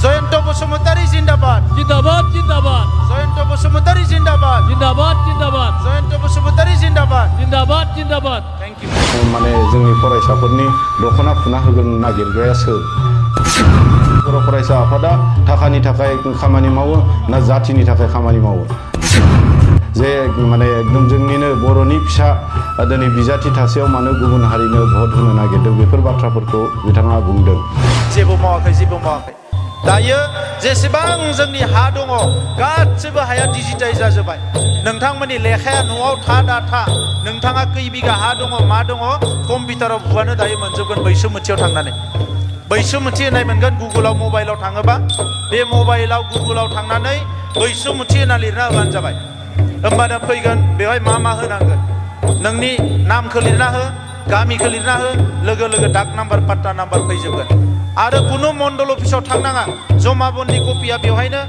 जयंत बसुमतारी जिंदाबाद जिंदाबाद जिंदाबाद जयंत बसुमतारी जिंदाबाद जिंदाबाद जिंदाबाद जयंत बसुमतारी जिंदाबाद जिंदाबाद जिंदाबाद थैंक यू माने जोंनि फरायसाफोरनि दख'ना फुना होगोन नागिरग्राया सोर बर' फरायसा आफादा थाखानि थाखाय खामानि मावो ना जातिनि थाखाय खामानि मावो जे माने एकदम जोंनिनो बर'नि फिसा दिनै बिजाथि थासेयाव मानो गुबुन हारिनो भट होनो नागिरदों बेफोर बाथ्राफोरखौ बिथाङा बुंदों जेबो मावाखै दायो जेसेबां जोंनि हा दङ गासिबो हाया डिजिटाइज जाजोबबाय नोंथांमोननि लेखाया न'आव था दा था नोंथाङा खै बिगा हा दङ मा दङ कम्पिउटाराव बुबानो दायो मोनजोबगोन बैसोमुथियाव थांनानै बैसोमुथि होननाय मोनगोन गुगोलाव मबाइलाव थाङोबा बे मबाइलाव गुगोलाव थांनानै बैसोमुथि होनना लिरना होबानो जाबाय होमबानो फैगोन बेवहाय मा होनांगोन नोंनि नामखौ लिरना हो गामिखौ लिरना हो लोगो लोगो डाक नाम्बार पाट्टा नाम्बार फैजोबगोन आरो कुनु मण्डल अफिसाव थांनाङा जमाबननि कपिया बेवहायनो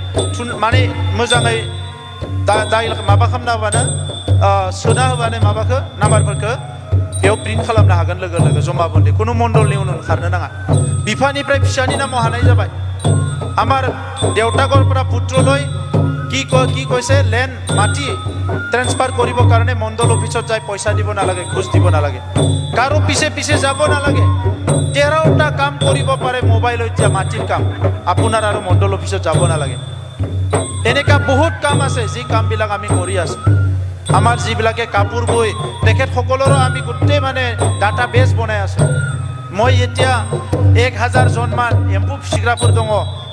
माने मोजाङै माबा खालामना होबानो सोना होबानो माबाखौ नाम्बारफोरखौ बेयाव प्रिन्ट खालामनो हागोन लोगो लोगो जमाबन्दी कुनु मण्डलनि उनाव ओंखारनो नाङा बिफानिफ्राय फिसानि नामाव हानाय जाबाय आमार देउतागरफोरा पुत्रলৈ কি কৈছে লেন মাটি ট্রান্সফার কৰিব কাৰণে মণ্ডল অফিসত যাই পয়সা দিব নালাগে ঘুষ দিব নালাগে কাৰো পিছে পিছে যাব নালাগে 13টা কাম কৰিব পাৰে মোবাইলত যা মাটিৰ কাম আপোনাৰ আৰু মণ্ডল অফিসত যাব নালাগে এনেকা বহুত কাম আছে যি কামবিলাক আমি কৰি আছো আমাৰ যিবিলাকে কাপোৰ বই তেখেত সকলোৰো আমি গোটেই মানে ডাটাবেছ বনাই আছো মই এতিয়া 1000 জনমান এম্বু फिसिग्राफोर दङ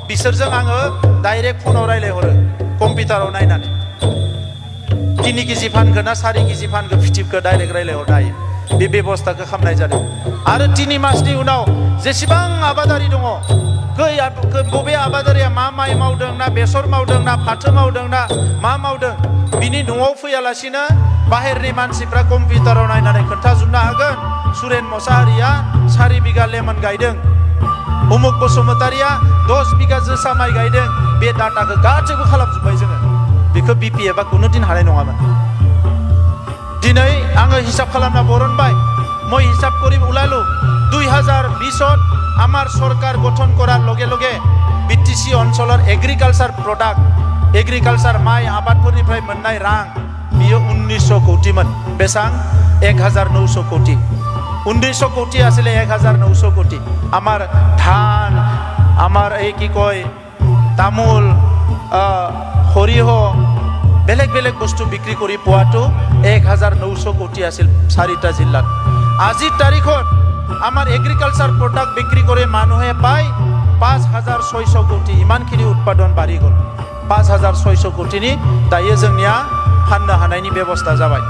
बिसोरजों आङो डाइरेक्ट फनाव रायलायहरो कम्पिउटाराव नायनानै 3 केजि फानगो ना 4 केजि फानगो फिथिबखौ डाइरेक्ट रायलायहरनो हायो बे बेबस्थाखौ खालामनाय जादों आरो 3 मासनि उनाव जेसेबां आबादारि दङ बबे आबादारिया मा माइ मावदों ना बेसर मावदों ना फाथो मावदों ना मा मावदों बिनि न'आव फैयालासिनो बाहेरनि मानसिफ्रा कम्पिउटाराव नायनानै खोन्थाजोबनो हागोन सुरेन मोसाहारिया 4 बिगा लेमन गायदों उमुक बसुमतारिया 10 बिगा जोसा माइ गायदों बे डाटाखौ गासैबो खालामजोब्बाय जोङो बेखौ बिपिएफआ कुनु दिन हानाय नङामोन दिनै आङो हिसाब खालामना बरनबाय মই হিসাব কৰি ওলালো 2020ত আমাৰ সরকার গঠন করার লগে লগে বিটিসি অঞ্চলের এগ্রিকালচার প্রোডাক্ট এগ্রিকালচার মাই আবাদफोरनिफ्राय मोननाय रां बियो 1900 কোটিमोन बेसां 1900 কোটি 1900 কোটি আসলে 1900 কোটি আমার ধান আমার এই কি কয় তামোল সৰিয়হ বেলেগ বেলেগ বস্তু বিক্রি কৰি পোৱাটো 1900 কোটি আছিল 4টা জিলাত আজিৰ তাৰিখত আমার এগ্রিকালচার প্রোডাক্ট বিক্রি করে মানুহে পায় 5600 কোটি ইমানখিনি উৎপাদন বাড়ি গল 5600 কোটিনি দায়ে जोंनिया फाननो हानायनि बेबस्था जाबाय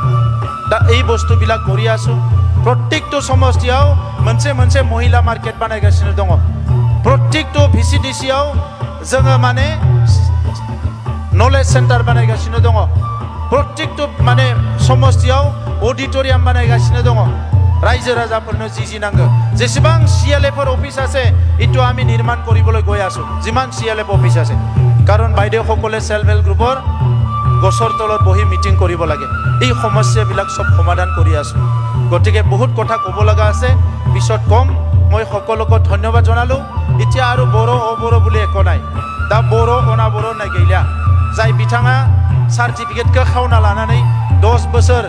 दा এই বস্তুবিলাক কৰি আছো प्रत्येकটো समस्थियाव मोनसे मोनसे महिला मार्केट बानायगासिनो दङ प्रत्येकটো ভিসিডিসিयाव जोङो माने नलेज सेन्टार बानायगासिनो दङ प्रत्येकটো माने समस्थियाव ऑडिटोरियाम बानायगासिनो दङ रायजो राजाफोरनो जी नांगौ जेसेबां सिएलएफर अफिस আছে इटु आमी निर्माण কৰিবলৈ গৈ আছো जिमान सिएलएफ अफिस আছে কাৰণ বাইদেউ সকলে সেলফ হেল্প গ্ৰুপৰ গছৰ তলত বহি মিটিং কৰিব লাগে এই সমস্যাবিলাক সব সমাধান কৰি আছো গতিকে বহুত কথা ক'ব লগা আছে পিছত কম মই সকলোকে ধন্যবাদ জনালো এতিয়া আৰু বড় অবড় বুলি একো নাই दा बড় अनाबড় নাই গैला जाय बिथाङा सार्टिफिकेटखौ खावना लानानै 10 बोसोर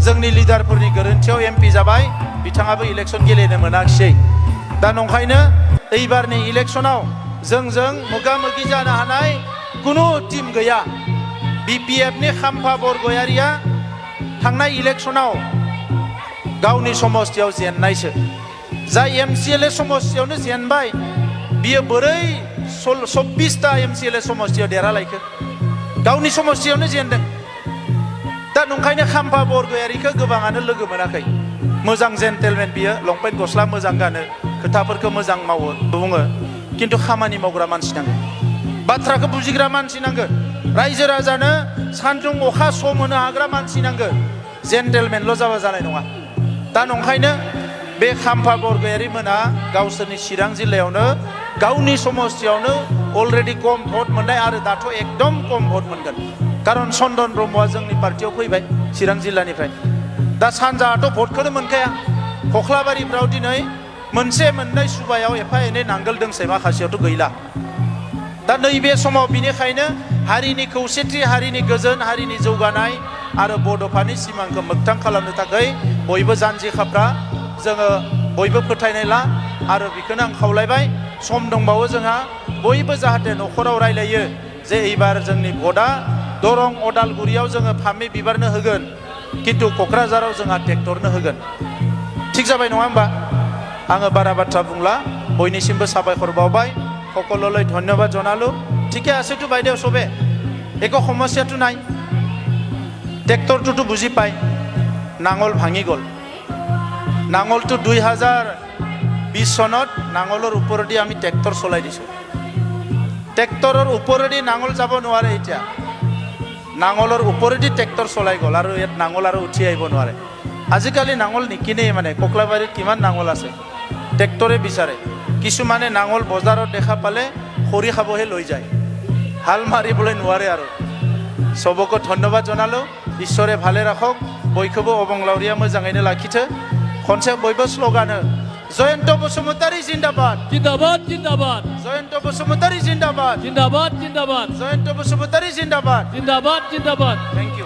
जोंनि लिडारफोरनि गोरोन्थियाव एमपि जाबाय बिथाङाबो इलेक्शन गेलेनो मोनाखिसै दा नंखायनो एबारनि इलेक्शनाव जों मोगा-मोगि जानो हानाय कुनु टीम गैया बिपिएफनि खाम्फा बरगयारिया थांनाय इलेक्शनाव गावनि समस्थियाव जेननायसो जाय एमसिएलए समस्थियावनो जेनबाय बियो बोरै 24टा एमसिएलए समस्थियाव देरहालायखो गावनि समस्थियावनो जेनदों दा नंखायनो खाम्फा बरगयारिखौ गोबाङानो लोगो मोनाखै मोजां जेन्टेलमेन बियो लंपेन्ट गस्ला मोजां गानो खोथाफोरखौ मोजां मावो बुङो किन्तु खामानि मावग्रा मानसि नांगौ बाथ्राखौ बुजिग्रा मानसि नांगौ रायजो राजानो सानदुं अखा सम होनो हाग्रा मानसि नांगौ जेन्टेलमेनल' जाबा जानाय नङा दा नंखायनो बे खाम्फा बरगयारि मोना गावसोरनि चिरां जिल्लायावनो गावनि समस्थियावनो अलरेडि कम भट मोननाय आरो दाथ' एकदम कम भट मोनगोन कारण चन्दन ब्रह्मआ जोंनि पार्टियाव फैबाय चिरां जिल्लानिफ्राय दा सानजाहाथ' भटखौनो मोनखाया खख्लाबारिफ्राव दिनै मोनसे मोननै सुबायाव एफा एनै नांगोल दोंसै माखासेयावथ' गैला दा नैबे समाव बिनिखायनो हारिनि खौसेथि हारिनि गोजोन हारिनि जौगानाय आरो बड'फानि सिमांखौ मोगथां खालामनो थाखाय बयबो जानजि खाफ्रा जोङो बयबो फोथायनाय ला आरो बेखौनो आं खावलायबाय सम दंबावो जोंहा बयबो जाहाथे न'खराव रायलायो जे एबार जोंनि भटआ दरं अदालगुरियाव जोङो फामे बिबारनो होगोन किन्तु क'क्राझाराव जोंहा ट्रेक्टरनो होगोन थिग जाबाय नङा होमबा आङो बारा बाथ्रा बुंला बयनिसिमबो साबायखर बावबाय সকললৈ ধন্যবাদ জনালো ঠিকে আছেতো বাইদেউ সবে একো সমস্যাটো নাই ট্ৰেক্টৰটোতো বুজি পায় নাঙল ভাঙি গ'ল নাঙলটো 2020 চনত নাঙলৰ ওপৰেদি আমি ট্ৰেক্টৰ চলাই দিছোঁ ট্ৰেক্টৰৰ ওপৰেদি নাঙল যাব নোৱাৰে এতিয়া নাঙলৰ ওপৰেদি ট্ৰেক্টৰ চলাই গ'ল আৰু ইয়াত নাঙল আৰু উঠি আহিব নোৱাৰে আজিকালি নাঙল নিকিনেই মানে কোকলাবাৰীত কিমান নাঙল আছে ট্ৰেক্টৰে বিচাৰে কিছুমানে নাঙল বজাৰত দেখা পালে খৰি খাবহে লৈ যায় হাল মাৰিবলৈ নোৱাৰে আৰু সবকে ধন্যবাদ জনালো ঈশ্বৰে ভালে ৰাখক বয়খौबो অবংলাউৰিয়া मोजाङैनो लाखिथो खनसे बयबो स्ल'गान हो जयन्त बसुमतारी जिन्दाबाद जिंदाबाद जिंदाबाद जयन्त बसुमतारी जिन्दाबाद जिंदाबाद जिंदाबाद जयन्त बसुमतारी जिन्दाबाद जिंदाबाद जिंदाबाद थैंक